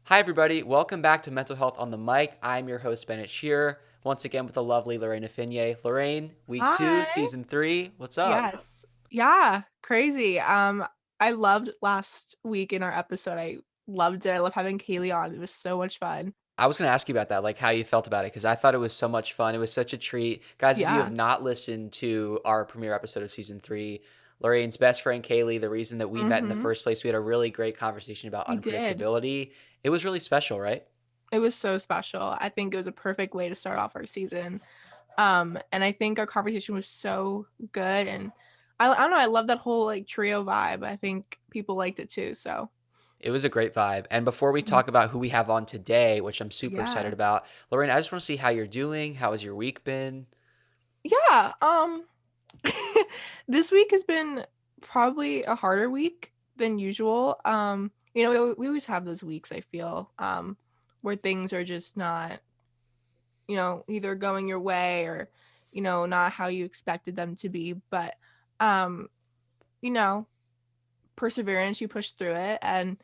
Hi, everybody. Welcome back to Mental Health on the Mic. I'm your host, Bennett Shearer, once again with the lovely Lorraine Affigne. Lorraine, week two, Hi. season three. What's up? Yes. Yeah, crazy. I loved last week in our episode. I loved it. I love having Kaylee on. It was so much fun. I was going to ask you about that, like how you felt about it, because I thought it was so much fun. It was such a treat. Guys, if you have Yeah. not listened to our premiere episode of season three, Lorraine's best friend, Kaylee, the reason that we met in the Mm-hmm. first place, we had a really great conversation about We did. unpredictability. It was really special, right? It was so special. I think it was a perfect way to start off our season. And I think our conversation was so good. And I don't know, I love that whole like trio vibe. I think people liked it too. So It was a great vibe. And before we mhm. talk about who we have on today, which I'm super excited Yeah. about, Lorraine, I just want to see how you're doing. How has your week been? Yeah. This week has been probably a harder week than usual. We always have those weeks, I feel, where things are just not, either going your way or, not how you expected them to be. But, um, you know, perseverance, you push through it. And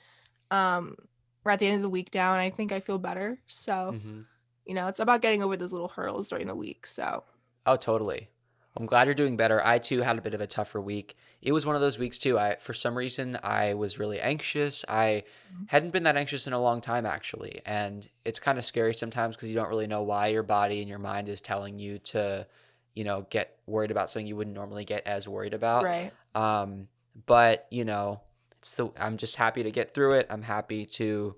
um, we're at the end of the week now, and I think I feel better. So, Hmm. it's about getting over those little hurdles during the week. So, Oh, totally. I'm glad you're doing better. I too had a bit of a tougher week. It was one of those weeks too. For some reason, I was really anxious. I hadn't been that anxious in a long time, actually. And it's kind of scary sometimes because you don't really know why your body and your mind is telling you to, get worried about something you wouldn't normally get as worried about. right. Um, but, I'm just happy to get through it. I'm happy to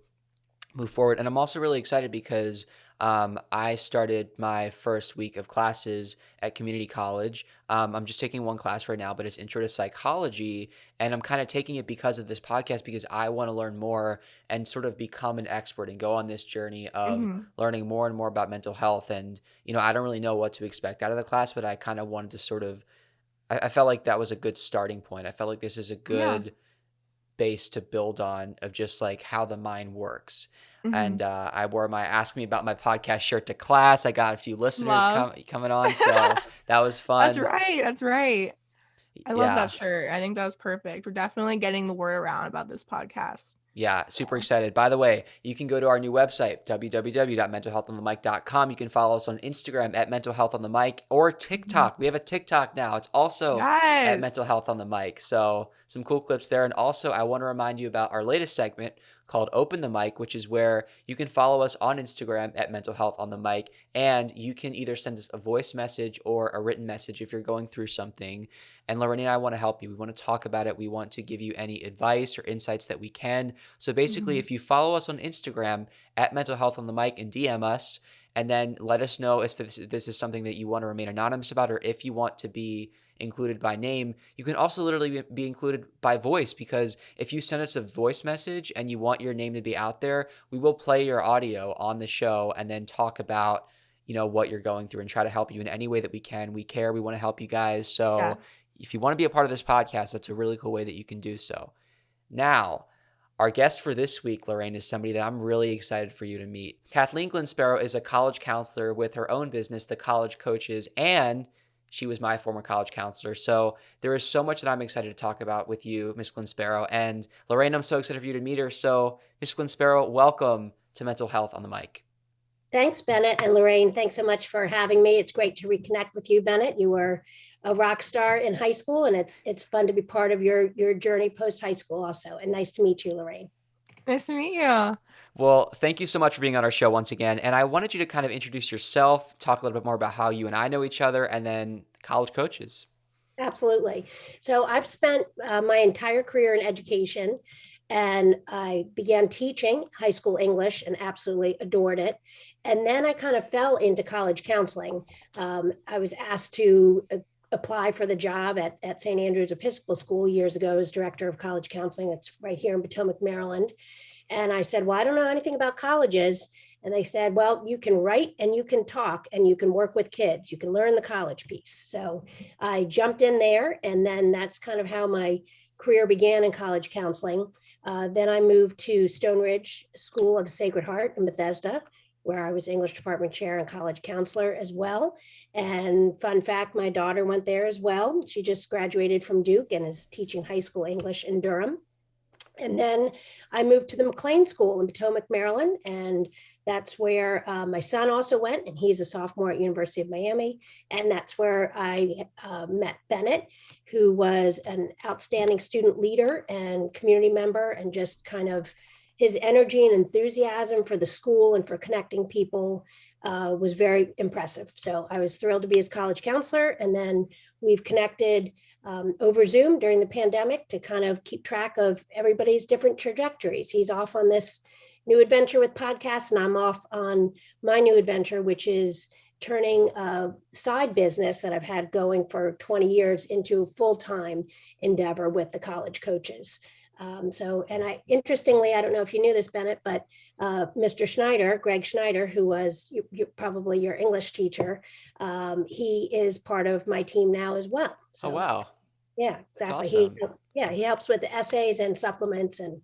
move forward. And I'm also really excited because I started my first week of classes at community college. I'm just taking one class right now, but it's Intro to Psychology. And I'm kind of taking it because of this podcast because I want to learn more and sort of become an expert and go on this journey of Hmm. learning more and more about mental health. And, I don't really know what to expect out of the class, but I kind of wanted to sort of, I felt like that was a good starting point. I felt like this is a Yeah. good base to build on of just like how the mind works. Hmm. And I wore my Ask Me About My Podcast shirt to class. I got a few listeners Love. coming on, so that was That's fun. right. That's right. I love that Yeah. shirt. I think that was perfect. We're definitely getting the word around about this podcast. Yeah, super So, excited. By the way, you can go to our new website, www.mentalhealthonthemic.com. You can follow us on Instagram at Mental Health on the Mic or mhm. TikTok. We have a TikTok now. It's also at Mental Yes. Health on the Mic. So, some cool clips there. And also, I want to remind you about our latest segment called Open the Mic, which is where you can follow us on Instagram at Mental Health on the Mic. And you can either send us a voice message or a written message if you're going through something. And Lorraine and I want to help you. We want to talk about it. We want to give you any advice or insights that we can. So basically, Mhm. if you follow us on Instagram at Mental Health on the Mic and DM us, and then let us know if this is something that you want to remain anonymous about, or if you want to be included by name. You can also literally be included by voice because if you send us a voice message and you want your name to be out there, we will play your audio on the show and then talk about what you're going through and try to help you in any way that we can. We care. We want to help you guys. Yeah. So if you want to be a part of this podcast, that's a really cool way that you can do so. Now, our guest for this week, Lorraine, is somebody that I'm really excited for you to meet. Kathleen Glynn-Sparrow is a college counselor with her own business, The College Coaches, and she was my former college counselor. So there is so much that I'm excited to talk about with you, Miss Glynn-Sparrow. And Lorraine, I'm so excited for you to meet her. So, Miss Glynn-Sparrow, welcome to Mental Health on the Mic. Thanks, Bennett and Lorraine. Thanks so much for having me. It's great to reconnect with you, Bennett. You were a rock star in high school, and it's fun to be part of your journey post high school also. And nice to meet you, Lorraine. Nice to meet you. Well, thank you so much for being on our show once again. And I wanted you to kind of introduce yourself, talk a little bit more about how you and I know each other, and then college coaches. Absolutely. So I've spent my entire career in education, and I began teaching high school English and absolutely adored it. And then I kind of fell into college counseling. I was asked to apply for the job at St. Andrew's Episcopal School years ago as director of college counseling. It's right here in Potomac, Maryland. And I said, well, I don't know anything about colleges. And they said, well, you can write and you can talk and you can work with kids. You can learn the college piece. So I jumped in there. And then that's kind of how my career began in college counseling. Then I moved to Stone Ridge School of the Sacred Heart in Bethesda, where I was English department chair and college counselor as well. And fun fact, my daughter went there as well. She just graduated from Duke and is teaching high school English in Durham. And then I moved to the McLean School in Potomac, Maryland, and that's where my son also went, and he's a sophomore at University of Miami. And that's where I met Bennett, who was an outstanding student leader and community member, and just kind of his energy and enthusiasm for the school and for connecting people was very impressive. So I was thrilled to be his college counselor. And then we've connected over Zoom during the pandemic to kind of keep track of everybody's different trajectories. He's off on this new adventure with podcasts, and I'm off on my new adventure, which is turning a side business that I've had going for 20 years into a full-time endeavor with the college coaches. Interestingly, I don't know if you knew this, Bennett, but Mr. Schneider, Greg Schneider, who was probably your English teacher, he is part of my team now as well. So, oh, wow. Yeah, exactly. Awesome. He helps with the essays and supplements, and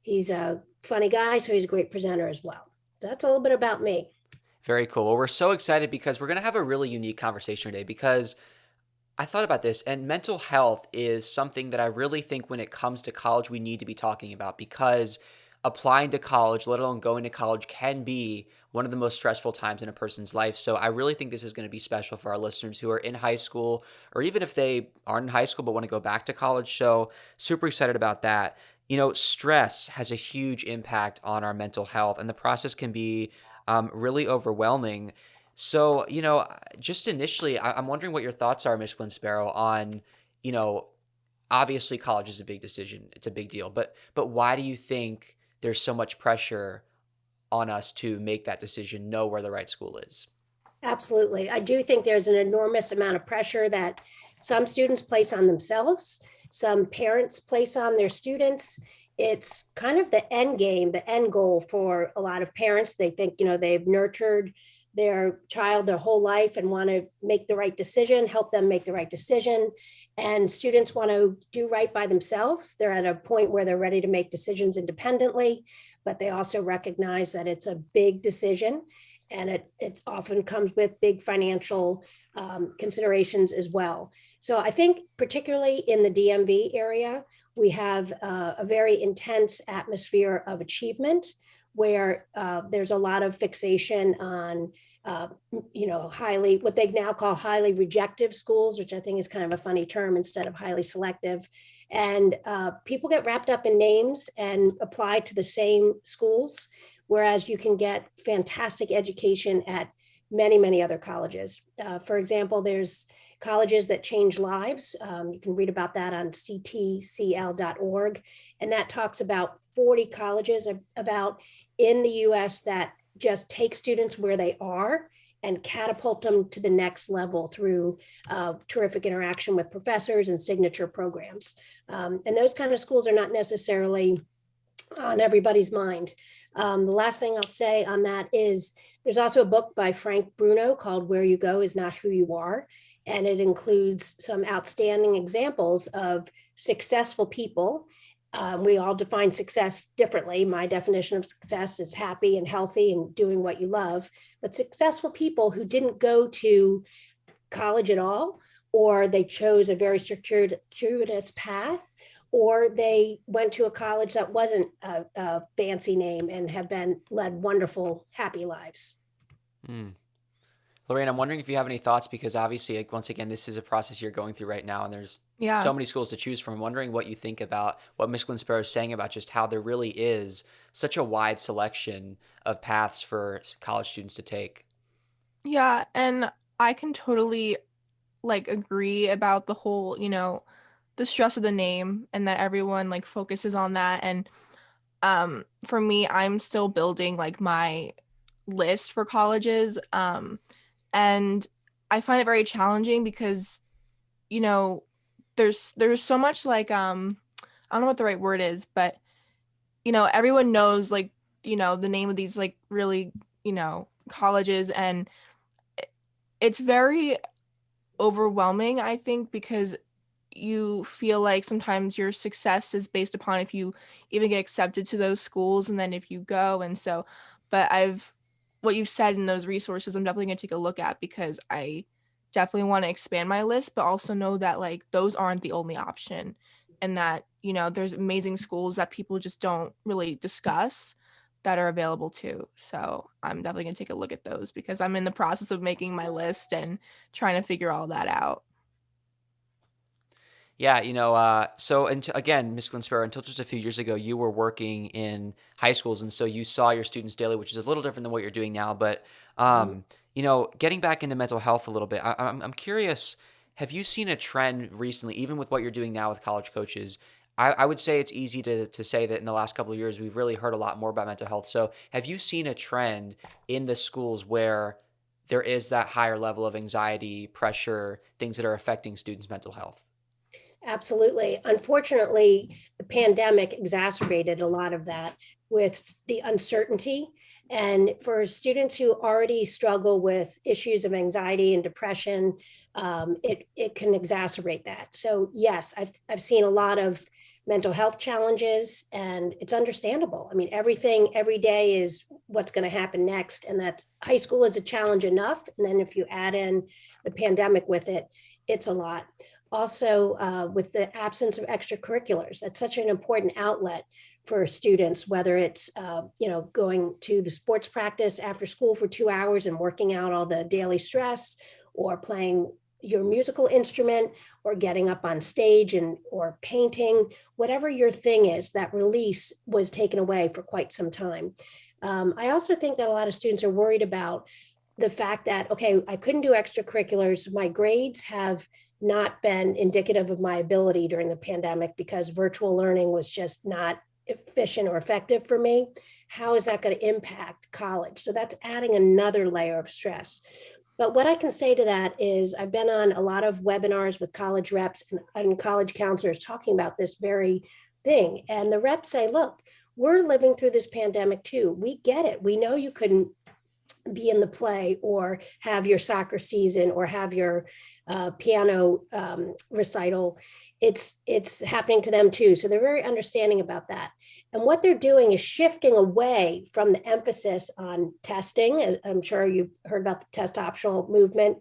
he's a funny guy, so he's a great presenter as well. So that's a little bit about me. Very cool. Well, we're so excited because we're going to have a really unique conversation today, because I thought about this, and mental health is something that I really think when it comes to college, we need to be talking about, because applying to college, let alone going to college, can be one of the most stressful times in a person's life. So I really think this is going to be special for our listeners who are in high school, or even if they aren't in high school but want to go back to college. So super excited about that. You know, stress has a huge impact on our mental health, and the process can be really overwhelming. So, you know, just initially, I'm wondering what your thoughts are, Miss Glynn-Sparrow, on, you know, obviously college is a big decision. It's a big deal. But why do you think there's so much pressure on us to make that decision, know where the right school is? Absolutely. I do think there's an enormous amount of pressure that some students place on themselves, some parents place on their students. It's kind of the end game, the end goal for a lot of parents. They think, you know, they've nurtured their child their whole life and want to make the right decision, help them make the right decision. And students want to do right by themselves. They're at a point where they're ready to make decisions independently, but they also recognize that it's a big decision, and it often comes with big financial considerations as well. So I think particularly in the DMV area, we have a very intense atmosphere of achievement, where there's a lot of fixation on, highly, what they now call highly rejective schools, which I think is kind of a funny term instead of highly selective. And people get wrapped up in names and apply to the same schools, whereas you can get fantastic education at many, many other colleges. For example, there's colleges that change lives. You can read about that on ctcl.org. And that talks about 40 colleges about in the US that just take students where they are and catapult them to the next level through terrific interaction with professors and signature programs. And those kind of schools are not necessarily on everybody's mind. The last thing I'll say on that is there's also a book by Frank Bruno called Where You Go Is Not Who You Are. And it includes some outstanding examples of successful people. We all define success differently. My definition of success is happy and healthy and doing what you love. But successful people who didn't go to college at all, or they chose a very circuitous path, or they went to a college that wasn't a fancy name and have led wonderful, happy lives. Lorraine, I'm wondering if you have any thoughts, because obviously, like, once again, this is a process you're going through right now, and there's so many schools to choose from. I'm wondering what you think about what Miss Glynn-Sparrow is saying about just how there really is such a wide selection of paths for college students to take. Yeah, and I can totally agree about the whole, the stress of the name, and that everyone focuses on that. And for me, I'm still building my list for colleges. And I find it very challenging because, there's so much I don't know what the right word is, but, everyone knows the name of these really, colleges, and it's very overwhelming, I think, because you feel like sometimes your success is based upon if you even get accepted to those schools, and then if you go. And so, but what you've said in those resources, I'm definitely going to take a look at, because I definitely want to expand my list, but also know that those aren't the only option. and that, there's amazing schools that people just don't really discuss that are available too. So I'm definitely going to take a look at those because I'm in the process of making my list and trying to figure all that out. Yeah, so again, Miss Glynn-Sparrow, until just a few years ago, you were working in high schools, and so you saw your students daily, which is a little different than what you're doing now. But getting back into mental health a little bit, I'm curious. Have you seen a trend recently, even with what you're doing now with college coaches? I would say it's easy to say that in the last couple of years, we've really heard a lot more about mental health. So have you seen a trend in the schools where there is that higher level of anxiety, pressure, things that are affecting students' mental health? Absolutely. Unfortunately, the pandemic exacerbated a lot of that with the uncertainty. And for students who already struggle with issues of anxiety and depression, it can exacerbate that. So yes, I've seen a lot of mental health challenges, and it's understandable. I mean, everything every day is what's going to happen next, and that high school is a challenge enough. And then if you add in the pandemic with it, it's a lot. Also, with the absence of extracurriculars, that's such an important outlet for students, whether it's going to the sports practice after school for 2 hours and working out all the daily stress, or playing your musical instrument, or getting up on stage or painting. Whatever your thing is, that release was taken away for quite some time. I also think that a lot of students are worried about the fact that, okay, I couldn't do extracurriculars. My grades have not been indicative of my ability during the pandemic because virtual learning was just not efficient or effective for me. How is that going to impact college? So that's adding another layer of stress. But what I can say to that is I've been on a lot of webinars with college reps and college counselors talking about this very thing. And the reps say, look, we're living through this pandemic too. We get it. We know you couldn't be in the play or have your soccer season or have your piano recital. It's happening to them too. So they're very understanding about that. And what they're doing is shifting away from the emphasis on testing. I'm sure you've heard about the test optional movement,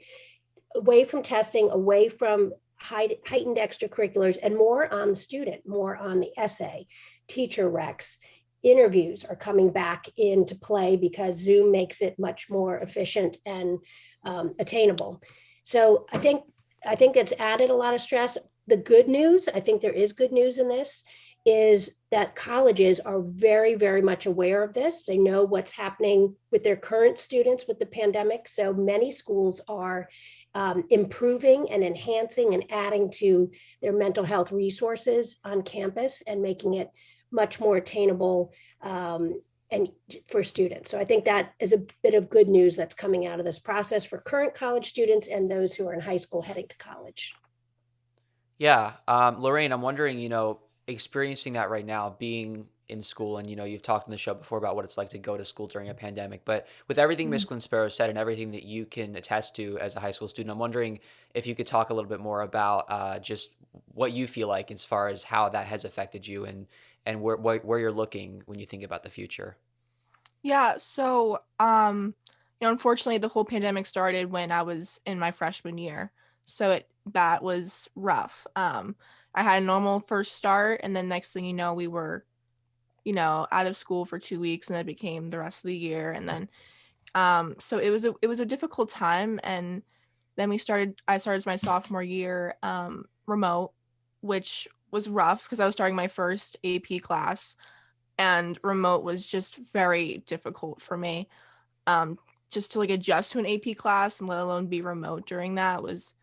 away from testing, away from heightened extracurriculars, and more on the student, more on the essay, teacher recs. Interviews are coming back into play because Zoom makes it much more efficient and attainable. So I think it's added a lot of stress. The good news, I think there is good news in this, is that colleges are very, very much aware of this. They know what's happening with their current students with the pandemic. So many schools are improving and enhancing and adding to their mental health resources on campus and making it much more attainable and for students. So I think that is a bit of good news that's coming out of this process for current college students and those who are in high school heading to college. Yeah. Lorraine, I'm wondering, experiencing that right now, being in school, and, you've talked on the show before about what it's like to go to school during a pandemic, but with everything Miss Glynn-Sparrow said and everything that you can attest to as a high school student, I'm wondering if you could talk a little bit more about just what you feel like as far as how that has affected you and where you're looking when you think about the future. Yeah, so unfortunately the whole pandemic started when I was in my freshman year. So that was rough. I had a normal first start, and then next thing you know, we were, out of school for 2 weeks, and it became the rest of the year. And then so it was a difficult time. And then I started my sophomore year remote, which was rough because I was starting my first AP class, and remote was just very difficult for me. Just to adjust to an AP class and let alone be remote during that was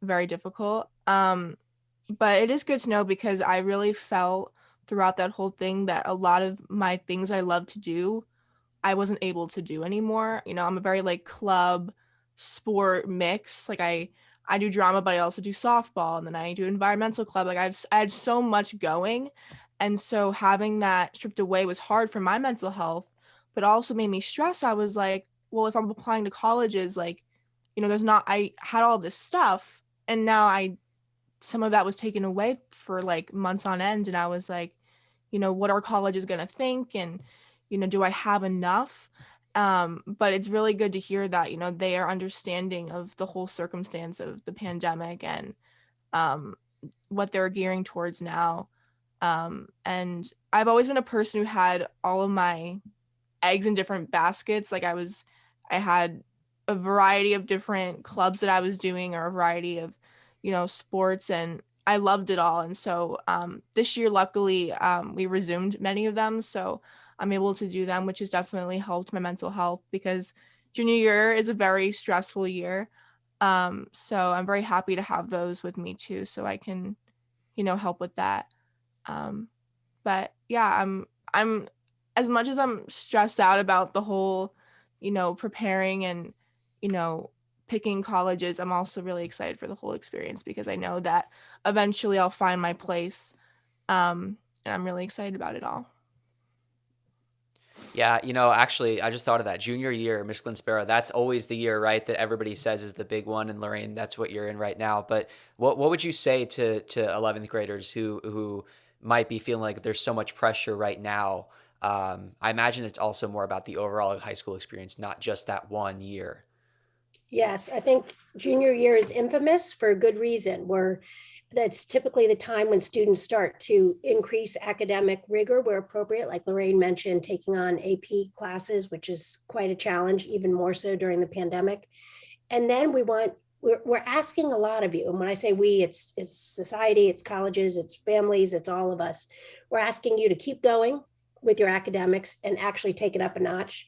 very difficult. But it is good to know because I really felt throughout that whole thing that a lot of my things I love to do, I wasn't able to do anymore. I'm a very club sport mix. I do drama, but I also do softball, and then I do environmental club. I had so much going. And so having that stripped away was hard for my mental health, but also made me stressed. I was like, well, if I'm applying to colleges, I had all this stuff, and now some of that was taken away for months on end. And I was like, what are colleges going to think? And, do I have enough? But it's really good to hear that, they are understanding of the whole circumstance of the pandemic. And what they're gearing towards now. And I've always been a person who had all of my eggs in different baskets. Like I had a variety of different clubs that I was doing, or a variety of, sports, and I loved it all. And so this year, luckily, we resumed many of them. So I'm able to do them, which has definitely helped my mental health, because junior year is a very stressful year. So I'm very happy to have those with me too, so I can, help with that. But yeah, I'm as much as I'm stressed out about the whole, preparing and, picking colleges, I'm also really excited for the whole experience, because I know that eventually I'll find my place. And I'm really excited about it all. Yeah, actually, I just thought of that. Junior year, Miss Glynn-Sparrow, that's always the year, right, that everybody says is the big one. And Lorraine, that's what you're in right now. But what would you say to 11th graders who might be feeling like there's so much pressure right now? I imagine it's also more about the overall high school experience, not just that one year. Yes, I think junior year is infamous for a good reason. That's typically the time when students start to increase academic rigor where appropriate, like Lorraine mentioned, taking on AP classes, which is quite a challenge, even more so during the pandemic. And then we're asking a lot of you. And when I say we, it's society, it's colleges, it's families, it's all of us. We're asking you to keep going with your academics and actually take it up a notch.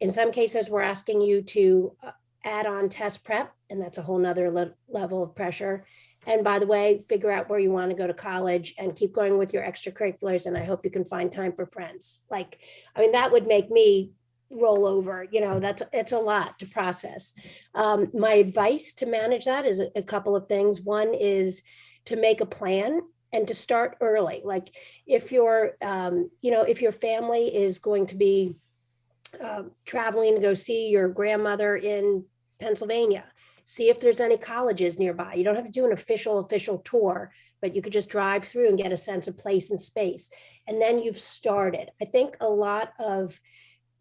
In some cases, we're asking you to add on test prep, and that's a whole nother level of pressure. And by the way, figure out where you want to go to college and keep going with your extracurriculars. And I hope you can find time for friends. That would make me roll over. It's a lot to process. My advice to manage that is a couple of things. One is to make a plan and to start early. Like if your family is going to be traveling to go see your grandmother in Pennsylvania, see if there's any colleges nearby. You don't have to do an official tour, but you could just drive through and get a sense of place and space. And then you've started. I think a lot of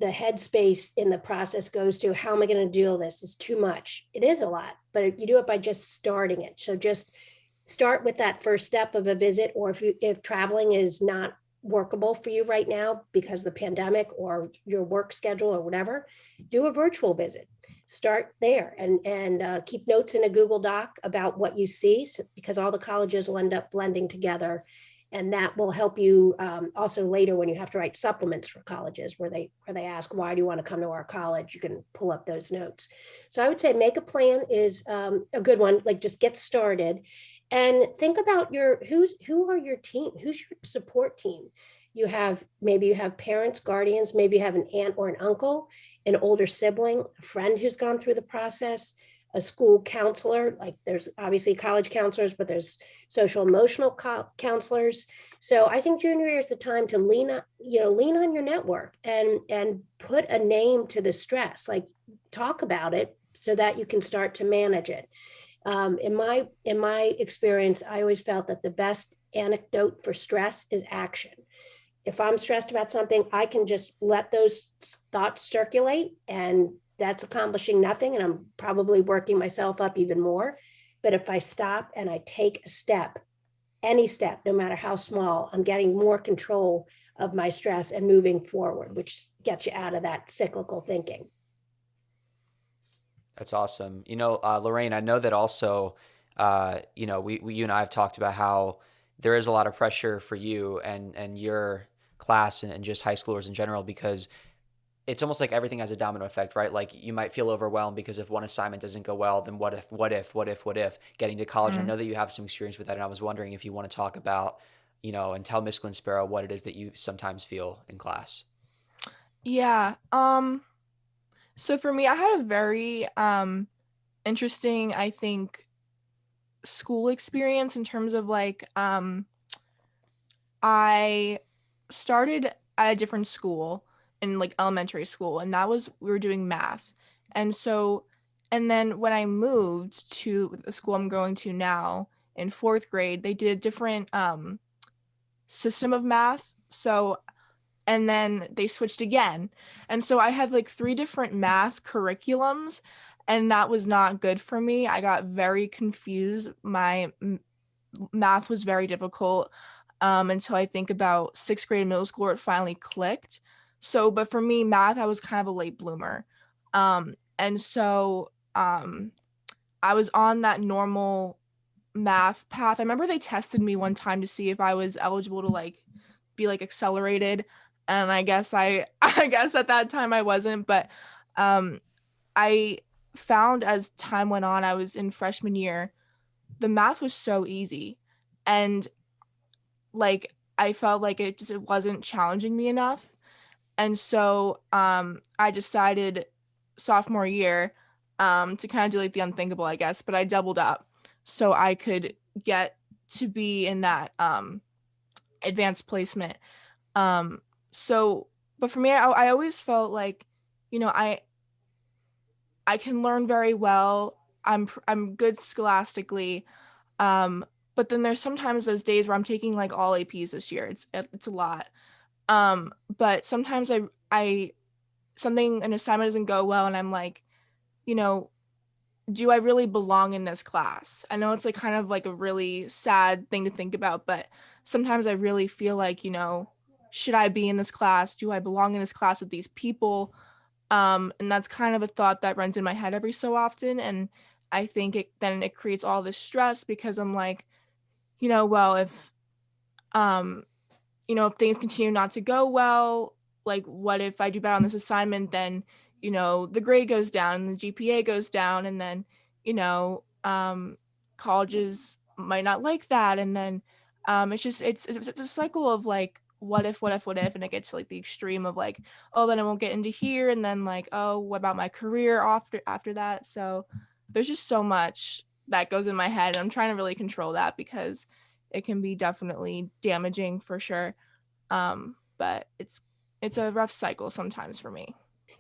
the headspace in the process goes to, how am I going to deal with this? It's too much. It is a lot, but you do it by just starting it. So just start with that first step of a visit, or if traveling is not workable for you right now because of the pandemic or your work schedule or whatever, do a virtual visit. Start there and keep notes in a Google Doc about what you see, because all the colleges will end up blending together. And that will help you also later when you have to write supplements for colleges where they ask, why do you want to come to our college? You can pull up those notes. So I would say make a plan is a good one. Like just get started and think about who are your team? Who's your support team? Maybe you have parents, guardians, maybe you have an aunt or an uncle, an older sibling, a friend who's gone through the process, a school counselor. Like there's obviously college counselors, but there's social emotional counselors. So I think junior year is the time to lean on your network and put a name to the stress, like talk about it so that you can start to manage it. In my experience, I always felt that the best antidote for stress is action. If I'm stressed about something, I can just let those thoughts circulate, and that's accomplishing nothing. And I'm probably working myself up even more. But if I stop and I take a step, any step, no matter how small, I'm getting more control of my stress and moving forward, which gets you out of that cyclical thinking. That's awesome. Lorraine, I know that also, you and I have talked about how there is a lot of pressure for you and your class and just high schoolers in general, because it's almost like everything has a domino effect, right? Like you might feel overwhelmed because if one assignment doesn't go well, then what if getting to college? Mm-hmm. I know that you have some experience with that, and I was wondering if you want to talk about, and tell Miss Glynn-Sparrow what it is that you sometimes feel in class. Yeah. So for me, I had a very interesting, I think, school experience in terms of like I started at a different school in like elementary school, and we were doing math. And then when I moved to the school I'm going to now in 4th grade, they did a different system of math. And then they switched again. And so I had like 3 different math curriculums, and that was not good for me. I got very confused. My math was very difficult until I think about sixth grade, middle school, where it finally clicked. So, but for me, math, I was kind of a late bloomer. And so I was on that normal math path. I remember they tested me one time to see if I was eligible to like be like accelerated, and I guess I guess at that time I wasn't, but um I found as time went on, I was in freshman year, the math was so easy, and like I felt like it wasn't challenging me enough. And so I decided sophomore year to kind of do like the unthinkable, I guess, but I doubled up so I could get to be in that advanced placement. Um, so, but for me, I always felt like, you know, I can learn very well. I'm good scholastically. Um, but then there's sometimes those days where I'm taking like all APs this year. It's a lot. But sometimes I something an assignment doesn't go well, and I'm like, you know, do I really belong in this class? I know it's like kind of like a really sad thing to think about, but sometimes I really feel like, you know, should I be in this class? Do I belong in this class with these people? And that's kind of a thought that runs in my head every so often. And I think it creates all this stress because I'm like, you know, well, um, if things continue not to go well, like what if I do bad on this assignment, then, the grade goes down and the GPA goes down, and then, you know, colleges might not like that. And then it's just, it's a cycle of like, what if, and it gets to like the extreme of like, oh, then I won't get into here. And then like, oh, what about my career after that? So there's just so much that goes in my head. And I'm trying to really control that because it can be definitely damaging for sure. But it's a rough cycle sometimes for me.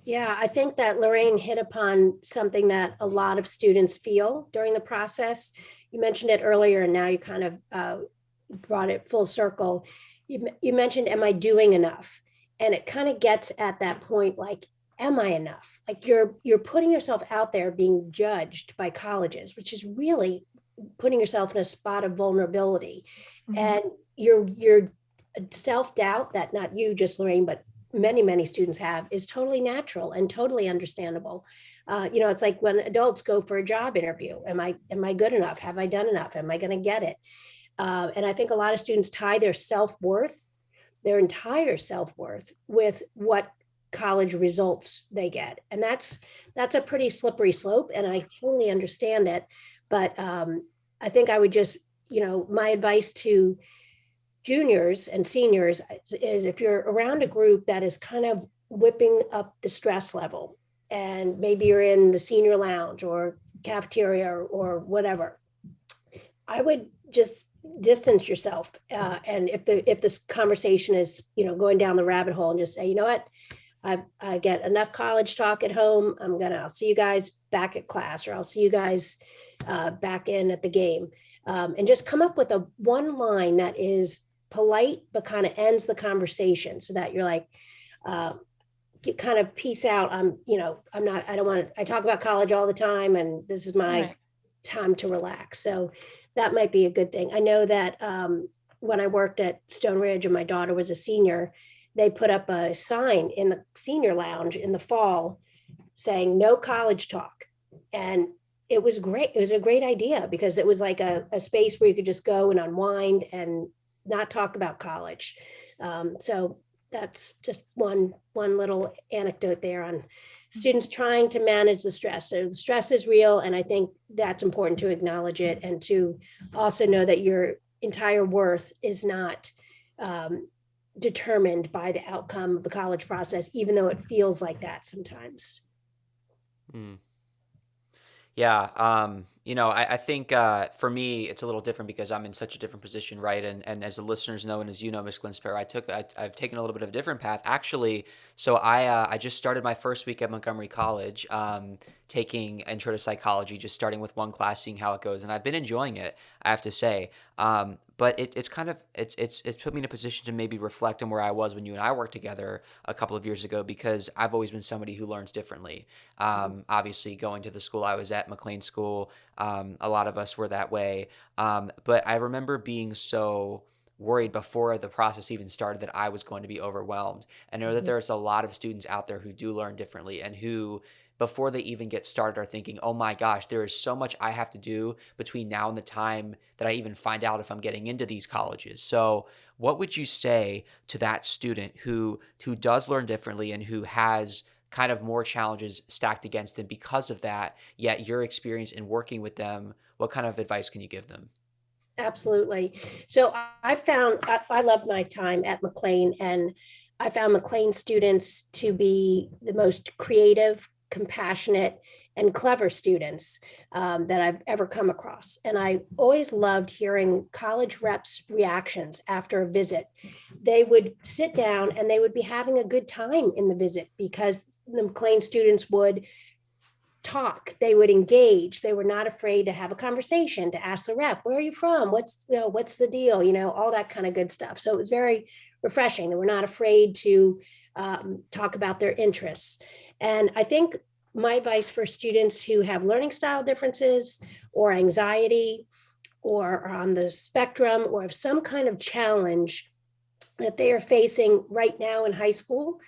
Yeah, I think that Lorraine hit upon something that a lot of students feel during the process. You mentioned it earlier, and now you kind of brought it full circle. You mentioned, am I doing enough? And it kind of gets at that point, like, am I enough? Like you're putting yourself out there being judged by colleges, which is really putting yourself in a spot of vulnerability. Mm-hmm. And your self-doubt that not you, just Lorraine, but many students have is totally natural and totally understandable. It's like when adults go for a job interview. Am I good enough? Have I done enough? Am I going to get it? And I think a lot of students tie their self-worth, their entire self-worth, with what college results they get. And that's a pretty slippery slope. And I totally understand it. But I think I would just, my advice to juniors and seniors is if you're around a group that is kind of whipping up the stress level, and maybe you're in the senior lounge or cafeteria or whatever, I would just distance yourself. And if this conversation is, going down the rabbit hole, and just say, you know what, I get enough college talk at home. I'll see you guys back at class, or I'll see you guys back in at the game. And just come up with one line that is polite, but kind of ends the conversation, so that you're like, kind of peace out. I talk about college all the time, and this is my time to relax. So that might be a good thing. I know that when I worked at Stone Ridge and my daughter was a senior, they put up a sign in the senior lounge in the fall saying no college talk. And it was great. It was a great idea because it was like a space where you could just go and unwind and not talk about college. So that's just one little anecdote there on students trying to manage the stress. So the stress is real, and I think that's important to acknowledge it, and to also know that your entire worth is not determined by the outcome of the college process, even though it feels like that sometimes. Yeah. I think for me, it's a little different because I'm in such a different position, right? And as the listeners know, and as you know, Miss Glynn-Sparrow, I've taken a little bit of a different path, actually. So I just started my first week at Montgomery College, taking intro to psychology, just starting with one class, seeing how it goes, and I've been enjoying it, I have to say. But it's put me in a position to maybe reflect on where I was when you and I worked together a couple of years ago, because I've always been somebody who learns differently. Obviously, going to the school I was at, McLean School, A lot of us were that way. But I remember being so worried before the process even started that I was going to be overwhelmed. I know that Mhm. there's a lot of students out there who do learn differently and who, before they even get started, are thinking, oh my gosh, there is so much I have to do between now and the time that I even find out if I'm getting into these colleges. So, what would you say to that student who does learn differently and who has kind of more challenges stacked against them because of that, yet your experience in working with them, what kind of advice can you give them? Absolutely. So I found I love my time at McLean, and I found McLean students to be the most creative, compassionate, and clever students that I've ever come across. And I always loved hearing college reps' reactions after a visit. They would sit down and they would be having a good time in the visit because the McLean students would talk, they would engage, they were not afraid to have a conversation, to ask the rep, where are you from, what's the deal, all that kind of good stuff. So it was very refreshing. They were not afraid to talk about their interests. And I think my advice for students who have learning style differences or anxiety or are on the spectrum or have some kind of challenge that they are facing right now in high school,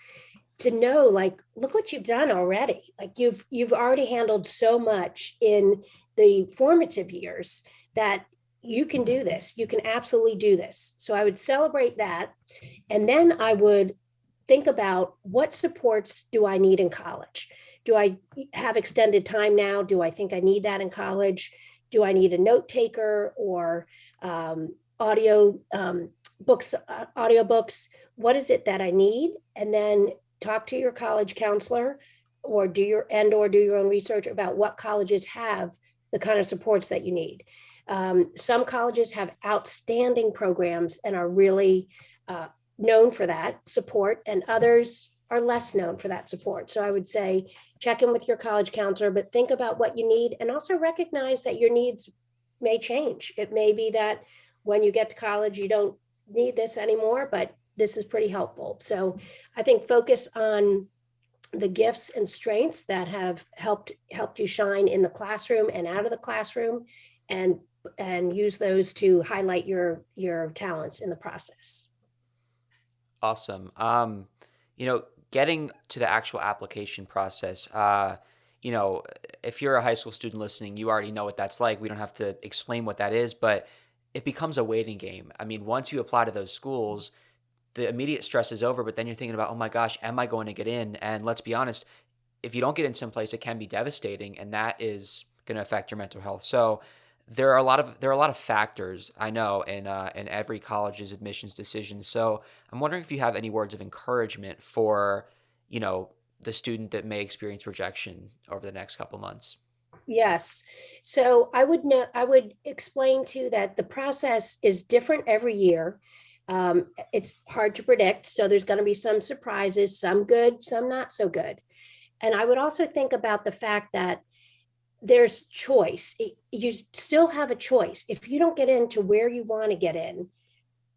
to know, like, look what you've done already. Like you've already handled so much in the formative years that you can do this. You can absolutely do this. So I would celebrate that. And then I would think about, what supports do I need in college? Do I have extended time now? Do I think I need that in college? Do I need a note taker or audio audiobooks? What is it that I need? And then talk to your college counselor or do your own research about what colleges have the kind of supports that you need. Some colleges have outstanding programs and are really known for that support, and others are less known for that support. So I would say check in with your college counselor, but think about what you need and also recognize that your needs may change. It may be that when you get to college, you don't need this anymore, but this is pretty helpful. So I think focus on the gifts and strengths that have helped you shine in the classroom and out of the classroom, and use those to highlight your talents in the process. Awesome. Getting to the actual application process, you know, if you're a high school student listening, you already know what that's like. We don't have to explain what that is, but it becomes a waiting game. I mean, once you apply to those schools, the immediate stress is over, but then you're thinking about, oh my gosh, am I going to get in? And let's be honest, if you don't get in someplace, it can be devastating, and that is going to affect your mental health. So there are a lot of factors, I know, in every college's admissions decision. So I'm wondering if you have any words of encouragement for, you know, the student that may experience rejection over the next couple months. Yes. So I would explain too that the process is different every year. It's hard to predict. So there's going to be some surprises, some good, some not so good. And I would also think about the fact that there's choice. You still have a choice. If you don't get into where you want to get in,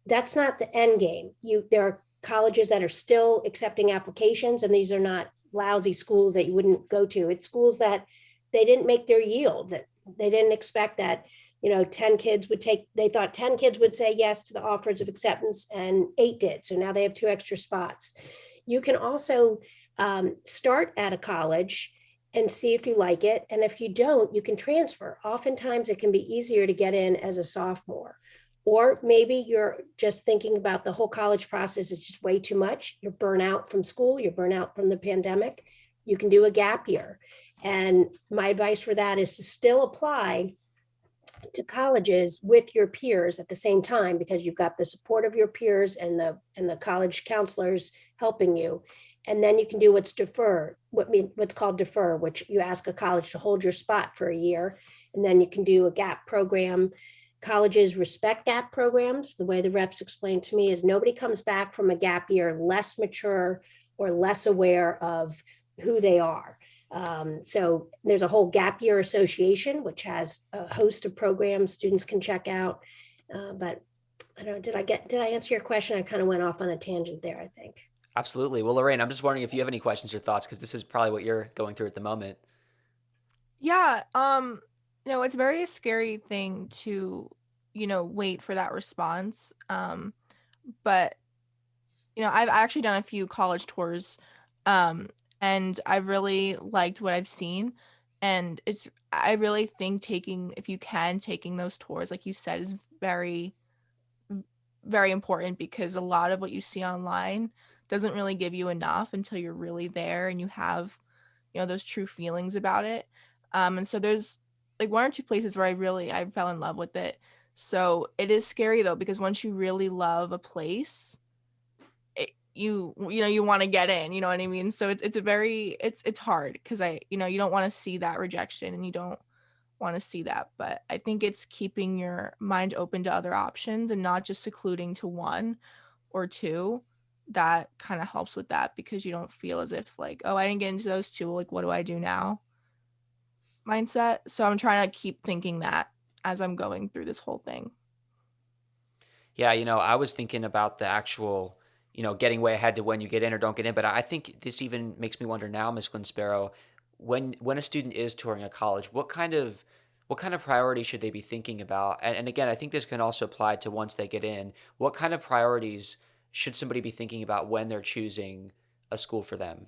that's not the end game. There are colleges that are still accepting applications, and these are not lousy schools that you wouldn't go to. It's schools that they didn't make their yield, that they didn't expect that 10 kids they thought 10 kids would say yes to the offers of acceptance and 8 did. So now they have 2 extra spots. You can also start at a college and see if you like it. And if you don't, you can transfer. Oftentimes it can be easier to get in as a sophomore. Or maybe you're just thinking about the whole college process is just way too much. You're burnt out from school, you're burnt out from the pandemic. You can do a gap year. And my advice for that is to still apply to colleges with your peers at the same time, because you've got the support of your peers and the college counselors helping you. And then you can do what's called defer, which you ask a college to hold your spot for a year. And then you can do a gap program. Colleges respect gap programs. The way the reps explained to me is nobody comes back from a gap year less mature or less aware of who they are. So there's a whole gap year association, which has a host of programs students can check out. But I don't know, did I answer your question? I kind of went off on a tangent there, I think. Absolutely. Well, Lorraine, I'm just wondering if you have any questions or thoughts, because this is probably what you're going through at the moment. Yeah. It's a very scary thing to, wait for that response. But I've actually done a few college tours, um, and I really liked what I've seen. And I really think if you can, taking those tours, like you said, is very, very important, because a lot of what you see online doesn't really give you enough until you're really there and you have, those true feelings about it. And so there's like one or two places where I fell in love with it. So it is scary though, because once you really love a place, you want to get in, you know what I mean? So it's a very it's hard, because you don't want to see that rejection, and you don't want to see that. But I think it's keeping your mind open to other options and not just secluding to one or two. That kind of helps with that, because you don't feel as if like, oh, I didn't get into those two, like what do I do now mindset. So I'm trying to keep thinking that as I'm going through this whole thing. Yeah, I was thinking about the actual, getting way ahead to when you get in or don't get in. But I think this even makes me wonder now, Miss Glynn-Sparrow, when a student is touring a college, what kind of priorities should they be thinking about? And again, I think this can also apply to once they get in. What kind of priorities should somebody be thinking about when they're choosing a school for them?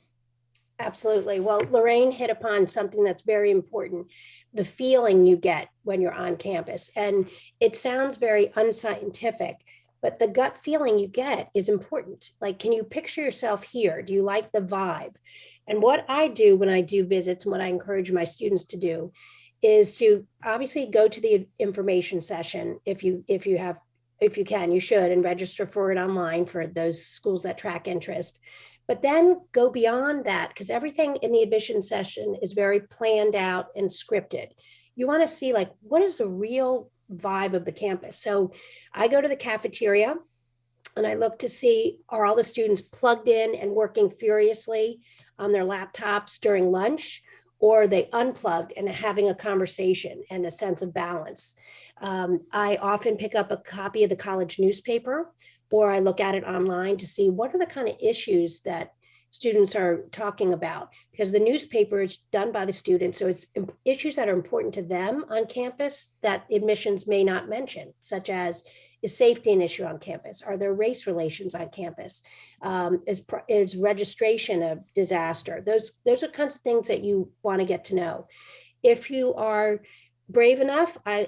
Absolutely. Well, Lorraine hit upon something that's very important, the feeling you get when you're on campus. And it sounds very unscientific, but the gut feeling you get is important. Like, can you picture yourself here? Do you like the vibe? And what I do when I do visits, and what I encourage my students to do, is to obviously go to the information session if you can, you should, and register for it online for those schools that track interest. But then go beyond that, because everything in the admission session is very planned out and scripted. You want to see, like, what is the real vibe of the campus? So I go to the cafeteria and I look to see, are all the students plugged in and working furiously on their laptops during lunch, or are they unplugged and having a conversation and a sense of balance? I often pick up a copy of the college newspaper, or I look at it online to see what are the kind of issues that students are talking about, because the newspaper is done by the students. So it's issues that are important to them on campus that admissions may not mention, such as, is safety an issue on campus? Are there race relations on campus? Is registration a disaster? Those are kinds of things that you want to get to know. If you are brave enough, I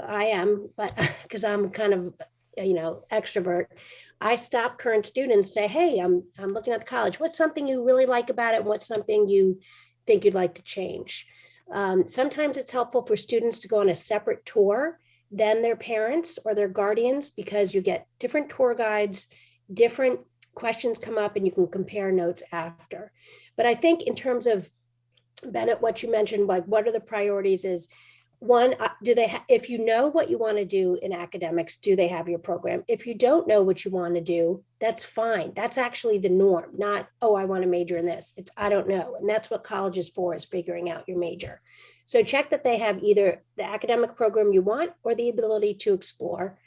am, but because I'm kind of, extrovert, I stop current students, say, hey, I'm looking at the college. What's something you really like about it? And what's something you think you'd like to change? Sometimes it's helpful for students to go on a separate tour than their parents or their guardians, because you get different tour guides, different questions come up, and you can compare notes after. But I think in terms of, Bennett, what you mentioned, like what are the priorities, is one, if you know what you want to do in academics, do they have your program? If you don't know what you want to do, that's fine. That's actually the norm, not, oh, I want to major in this. It's, I don't know. And that's what college is for, is figuring out your major. So check that they have either the academic program you want or the ability to explore.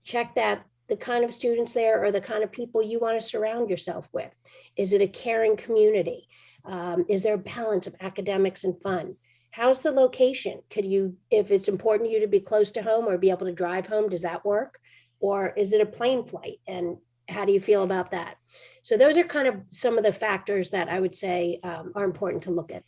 Check that the kind of students there are the kind of people you want to surround yourself with. Is it a caring community? Is there a balance of academics and fun? How's the location? Could you, if it's important to you to be close to home or be able to drive home, does that work? Or is it a plane flight? And how do you feel about that? So those are kind of some of the factors that I would say are important to look at.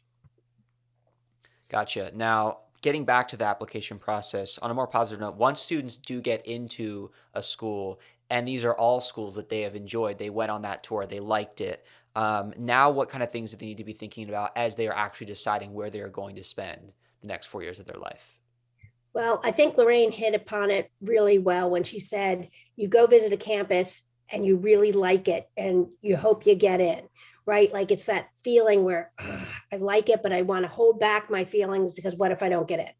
Gotcha. Now, getting back to the application process, on a more positive note, once students do get into a school, and these are all schools that they have enjoyed, they went on that tour, they liked it. Now, what kind of things do they need to be thinking about as they are actually deciding where they are going to spend the next 4 years of their life? Well, I think Lorraine hit upon it really well when she said, you go visit a campus and you really like it and you hope you get in, right? Like, it's that feeling where I like it, but I want to hold back my feelings because what if I don't get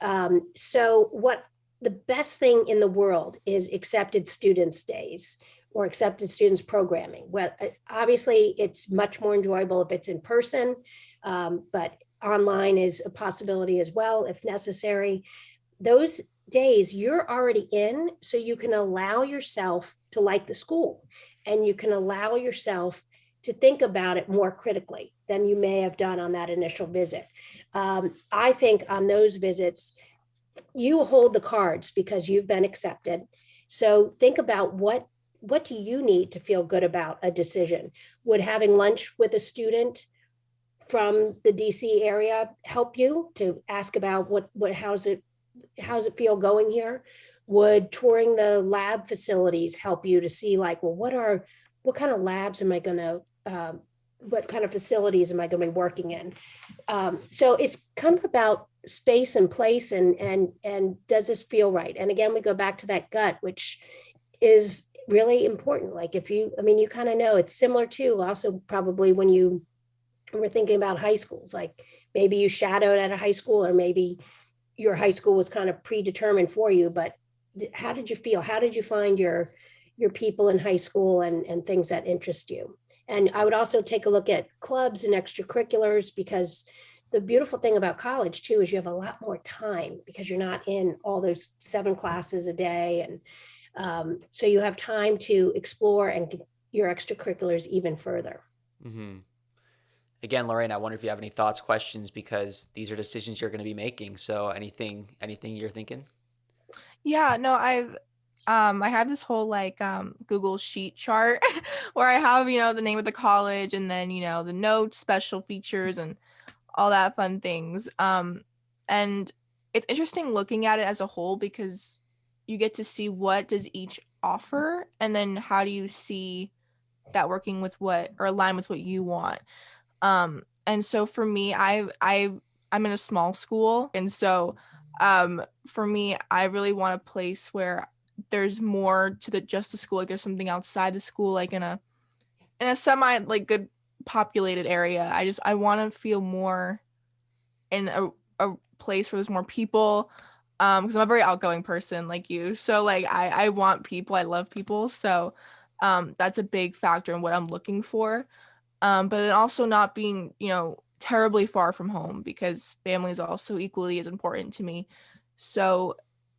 in? So what the best thing in the world is accepted students days or accepted students programming. Well, obviously it's much more enjoyable if it's in person, but online is a possibility as well if necessary. Those days you're already in, so you can allow yourself to like the school, and you can allow yourself to think about it more critically than you may have done on that initial visit. I think on those visits, you hold the cards because you've been accepted. So think about what do you need to feel good about a decision? Would having lunch with a student from the DC area help you to ask about how's it feel going here? Would touring the lab facilities help you to see like, well, what kind of labs am I going to, what kind of facilities am I going to be working in? So it's kind of about space and place and does this feel right? And again, we go back to that gut, which is really important. Like you kind of know it's similar to also probably when you were thinking about high schools, like maybe you shadowed at a high school or maybe your high school was kind of predetermined for you, but how did you feel? How did you find your people in high school and things that interest you? And I would also take a look at clubs and extracurriculars, because the beautiful thing about college too is you have a lot more time because you're not in all those 7 classes a day. And so you have time to explore and get your extracurriculars even further. Mm-hmm. Again, Lorraine, I wonder if you have any thoughts, questions, because these are decisions you're going to be making. So anything you're thinking? Yeah, no, I have this whole like Google sheet chart where I have, the name of the college and then, the notes, special features and all that fun things. And it's interesting looking at it as a whole because you get to see what does each offer and then how do you see that working with what or align with what you want. And so for me, I'm in a small school, and so for me, I really want a place where there's more to just the school. Like there's something outside the school, like in a semi like good populated area. I want to feel more in a place where there's more people. Because I'm a very outgoing person like you. So like I want people. I love people. So that's a big factor in what I'm looking for. But then also not being, terribly far from home because family is also equally as important to me. So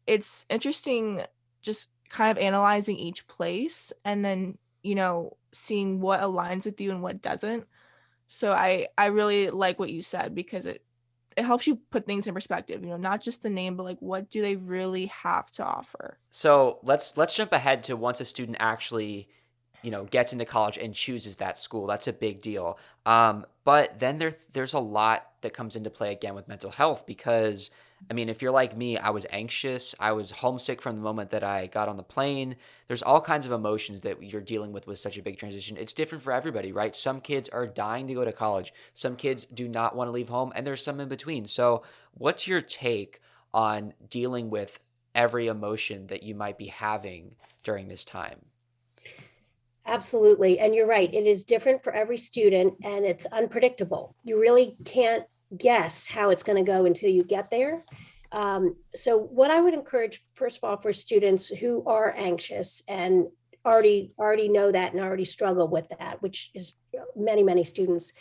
it's interesting just kind of analyzing each place and then, seeing what aligns with you and what doesn't. So I really like what you said because it helps you put things in perspective, not just the name, but like what do they really have to offer? So let's jump ahead to once a student actually gets into college and chooses that school. That's a big deal. But then there's a lot that comes into play again with mental health because, if you're like me, I was anxious. I was homesick from the moment that I got on the plane. There's all kinds of emotions that you're dealing with such a big transition. It's different for everybody, right? Some kids are dying to go to college. Some kids do not want to leave home, and there's some in between. So what's your take on dealing with every emotion that you might be having during this time? Absolutely. And you're right. It is different for every student and it's unpredictable. You really can't guess how it's going to go until you get there. So what I would encourage, first of all, for students who are anxious and already know that and already struggle with that, which is many, many students,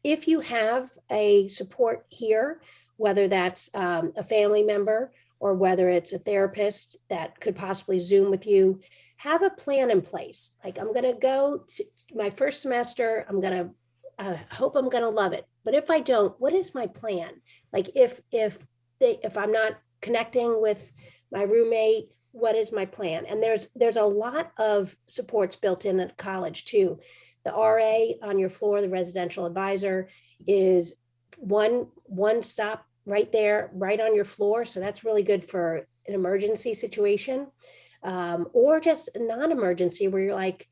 if you have a support here, whether that's a family member or whether it's a therapist that could possibly Zoom with you, have a plan in place. Like I'm going to go to my first semester. I hope I'm going to love it. But if I don't, what is my plan? Like if I'm not connecting with my roommate, what is my plan? And there's a lot of supports built in at college too. The RA on your floor, the residential advisor, is one stop right there, right on your floor. So that's really good for an emergency situation. Or just a non-emergency where you're like,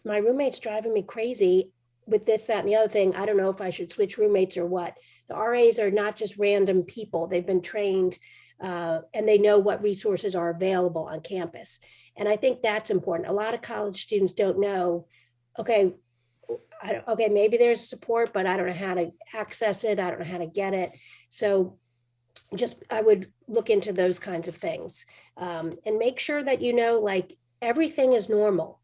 my roommate's driving me crazy with this, that, and the other thing. I don't know if I should switch roommates or what. The RAs are not just random people. They've been trained and they know what resources are available on campus. And I think that's important. A lot of college students don't know, okay, maybe there's support, but I don't know how to access it. I don't know how to get it. So I would look into those kinds of things and make sure that, like everything is normal.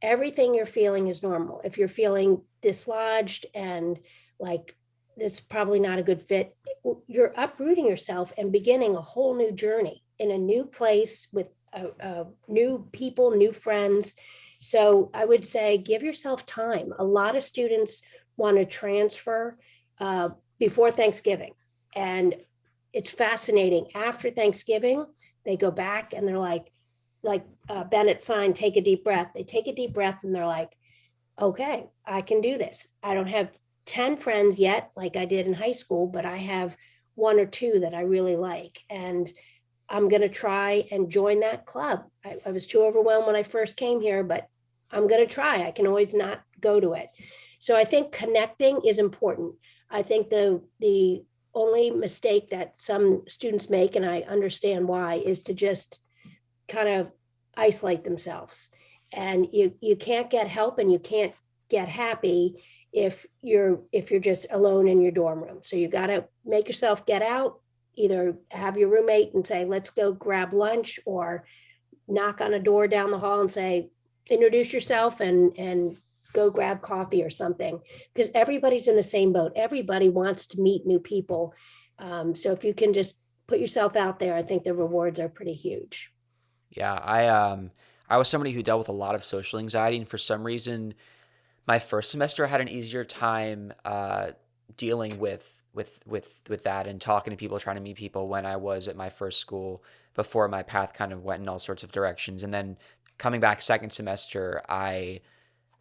Everything you're feeling is normal. If you're feeling dislodged and like this is probably not a good fit, you're uprooting yourself and beginning a whole new journey in a new place with new people, new friends. So I would say give yourself time. A lot of students want to transfer before Thanksgiving. And it's fascinating. After Thanksgiving, they go back and they're like Bennett signed, take a deep breath. They take a deep breath and they're like, okay, I can do this. I don't have 10 friends yet, like I did in high school, but I have one or two that I really like. And I'm going to try and join that club. I was too overwhelmed when I first came here, but I'm going to try. I can always not go to it. So I think connecting is important. I think the only mistake that some students make, and I understand why, is to just kind of isolate themselves. And you can't get help and you can't get happy if you're just alone in your dorm room. So you got to make yourself get out, either have your roommate and say, let's go grab lunch, or knock on a door down the hall and say, introduce yourself and go grab coffee or something, because everybody's in the same boat. Everybody wants to meet new people. So if you can just put yourself out there, I think the rewards are pretty huge. Yeah, I was somebody who dealt with a lot of social anxiety, and for some reason, my first semester I had an easier time dealing with that and talking to people, trying to meet people when I was at my first school before my path kind of went in all sorts of directions. And then coming back second semester, I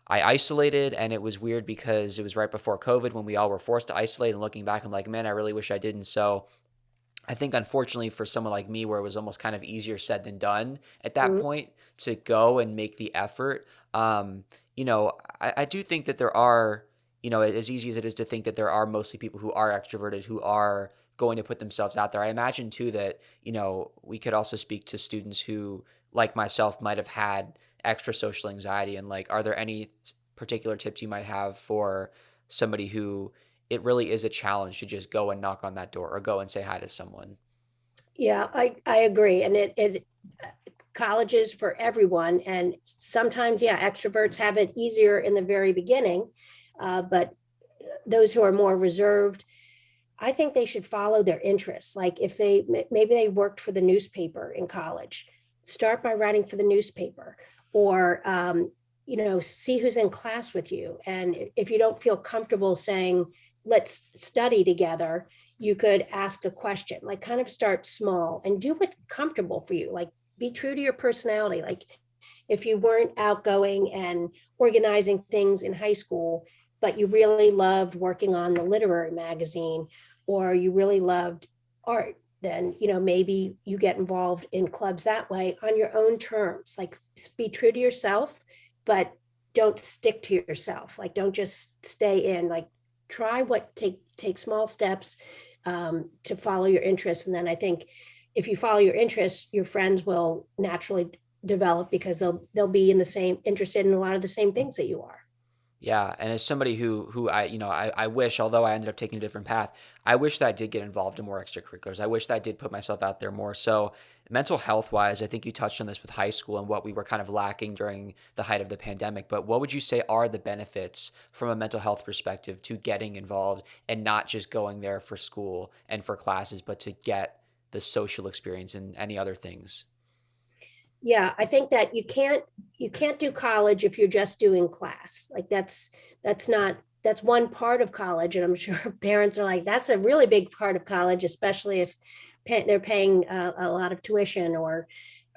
isolated, and it was weird because it was right before COVID when we all were forced to isolate. And looking back, I'm like, man, I really wish I didn't. So I think unfortunately for someone like me, where it was almost kind of easier said than done at that Mhm. point to go and make the effort, I do think that there are, as easy as it is to think that there are mostly people who are extroverted, who are going to put themselves out there. I imagine too that, we could also speak to students who, like myself, might have had extra social anxiety. And like, are there any particular tips you might have for somebody who it really is a challenge to just go and knock on that door or go and say hi to someone? Yeah, I agree. And it colleges for everyone. And sometimes, yeah, extroverts have it easier in the very beginning. But those who are more reserved, I think they should follow their interests. Like if maybe they worked for the newspaper in college, start by writing for the newspaper, or see who's in class with you. And if you don't feel comfortable saying, let's study together, you could ask a question, like kind of start small and do what's comfortable for you. Like be true to your personality. Like if you weren't outgoing and organizing things in high school, but you really loved working on the literary magazine, or you really loved art, then maybe you get involved in clubs that way on your own terms. Like be true to yourself, but don't stick to yourself. Like don't just stay in. Like try take small steps to follow your interests. And then I think if you follow your interests, your friends will naturally develop, because they'll be interested in a lot of the same things that you are. Yeah, and as somebody who I wish, although I ended up taking a different path, I wish that I did get involved in more extracurriculars. I wish that I did put myself out there more. So mental health wise, I think you touched on this with high school and what we were kind of lacking during the height of the pandemic. But what would you say are the benefits from a mental health perspective to getting involved and not just going there for school and for classes, but to get the social experience and any other things? Yeah, I think that you can't do college if you're just doing class. Like that's one part of college. And I'm sure parents are like, that's a really big part of college, especially if they're paying a lot of tuition, or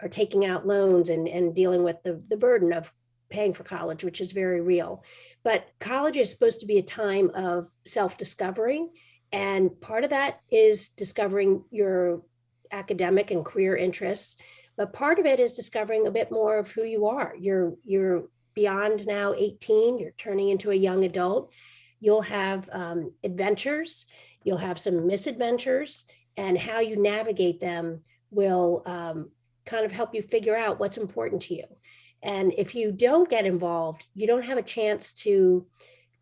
taking out loans and dealing with the burden of paying for college, which is very real. But college is supposed to be a time of self-discovery. And part of that is discovering your academic and career interests. But part of it is discovering a bit more of who you are. You're beyond now 18, you're turning into a young adult. You'll have adventures, you'll have some misadventures, and how you navigate them will kind of help you figure out what's important to you. And if you don't get involved, you don't have a chance to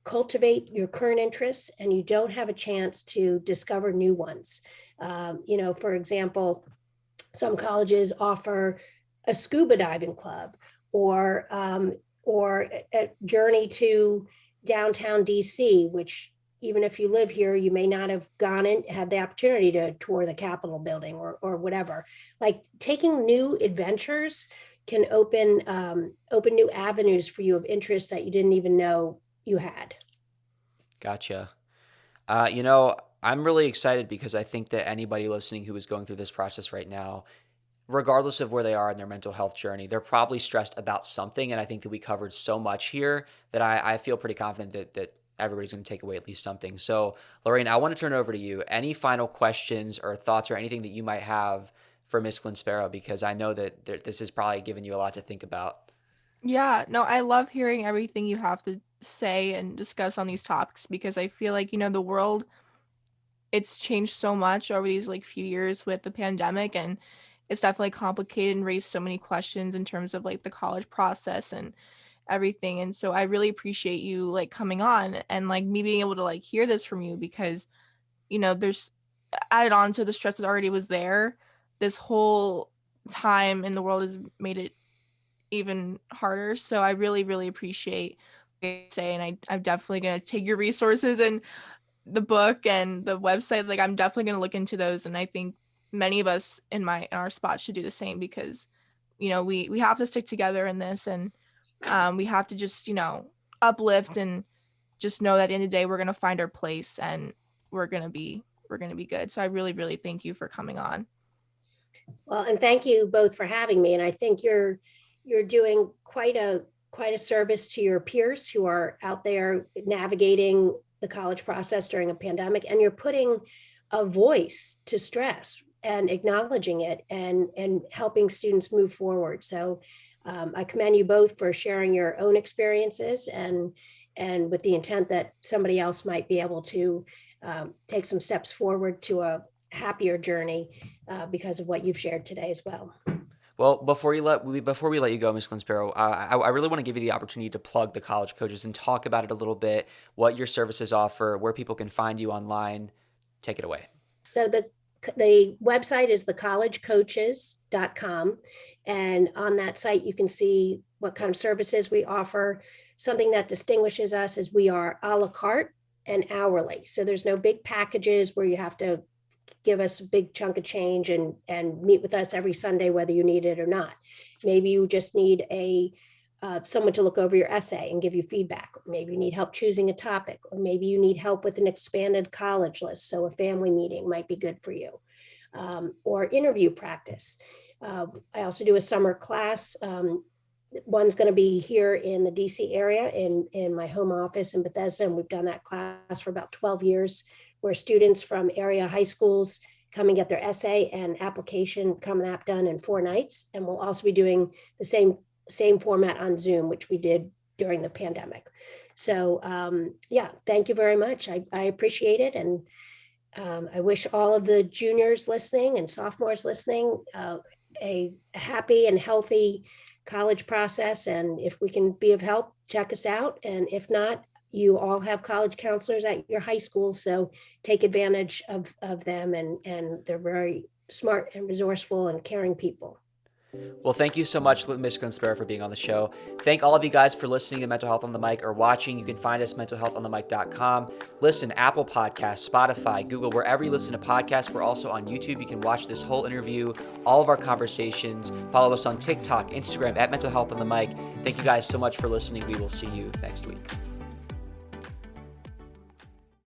cultivate your current interests, and you don't have a chance to discover new ones. For example, some colleges offer a scuba diving club, or a journey to downtown DC, which even if you live here, you may not have had the opportunity to tour the Capitol building or whatever. Like taking new adventures can open new avenues for you of interest that you didn't even know you had. Gotcha. I'm really excited because I think that anybody listening who is going through this process right now, regardless of where they are in their mental health journey, they're probably stressed about something. And I think that we covered so much here that I feel pretty confident that everybody's going to take away at least something. So, Lorraine, I want to turn it over to you. Any final questions or thoughts or anything that you might have for Miss Glynn-Sparrow? Because I know that this has probably given you a lot to think about. Yeah, no, I love hearing everything you have to say and discuss on these topics because I feel like, the world, it's changed so much over these like few years with the pandemic, and it's definitely complicated and raised so many questions in terms of like the college process and everything. And so I really appreciate you like coming on and like me being able to like hear this from you because, there's added on to the stress that already was there. This whole time in the world has made it even harder. So I really, really appreciate what you say. And I'm definitely going to take your resources and the book and the website. Like I'm definitely going to look into those. And I think many of us in our spot should do the same because, we have to stick together in this, and we have to just, uplift and just know that at the end of the day, we're going to find our place and we're going to be good. So I really, really thank you for coming on. Well, and thank you both for having me. And I think you're doing quite a service to your peers who are out there navigating the college process during a pandemic, and you're putting a voice to stress and acknowledging it and helping students move forward. So I commend you both for sharing your own experiences and with the intent that somebody else might be able to take some steps forward to a happier journey because of what you've shared today as well. Well, before we let you go, Ms. Glynn-Sparrow, I really want to give you the opportunity to plug the College Coaches and talk about it a little bit, what your services offer, where people can find you online. Take it away. So the website is thecollegecoaches.com. And on that site, you can see what kind of services we offer. Something that distinguishes us is we are a la carte and hourly. So there's no big packages where you have to give us a big chunk of change and meet with us every Sunday, whether you need it or not. Maybe you just need someone to look over your essay and give you feedback. Or maybe you need help choosing a topic, or maybe you need help with an expanded college list. So a family meeting might be good for you, or interview practice. I also do a summer class. One's going to be here in the DC area in my home office in Bethesda. And we've done that class for about 12 years, where students from area high schools come and get their essay and application Common App done in 4 nights. And we'll also be doing the same format on Zoom, which we did during the pandemic. So thank you very much. I appreciate it. And I wish all of the juniors listening and sophomores listening a happy and healthy college process. And if we can be of help, check us out. And if not, you all have college counselors at your high school, so take advantage of them, and they're very smart and resourceful and caring people. Well, thank you so much, Ms. Glynn-Sparrow, for being on the show. Thank all of you guys for listening to Mental Health on the Mic or watching. You can find us mentalhealthonthemic.com. Listen, Apple Podcasts, Spotify, Google, wherever you listen to podcasts. We're also on YouTube. You can watch this whole interview, all of our conversations. Follow us on TikTok, Instagram, at Mental Health on the Mic. Thank you guys so much for listening. We will see you next week.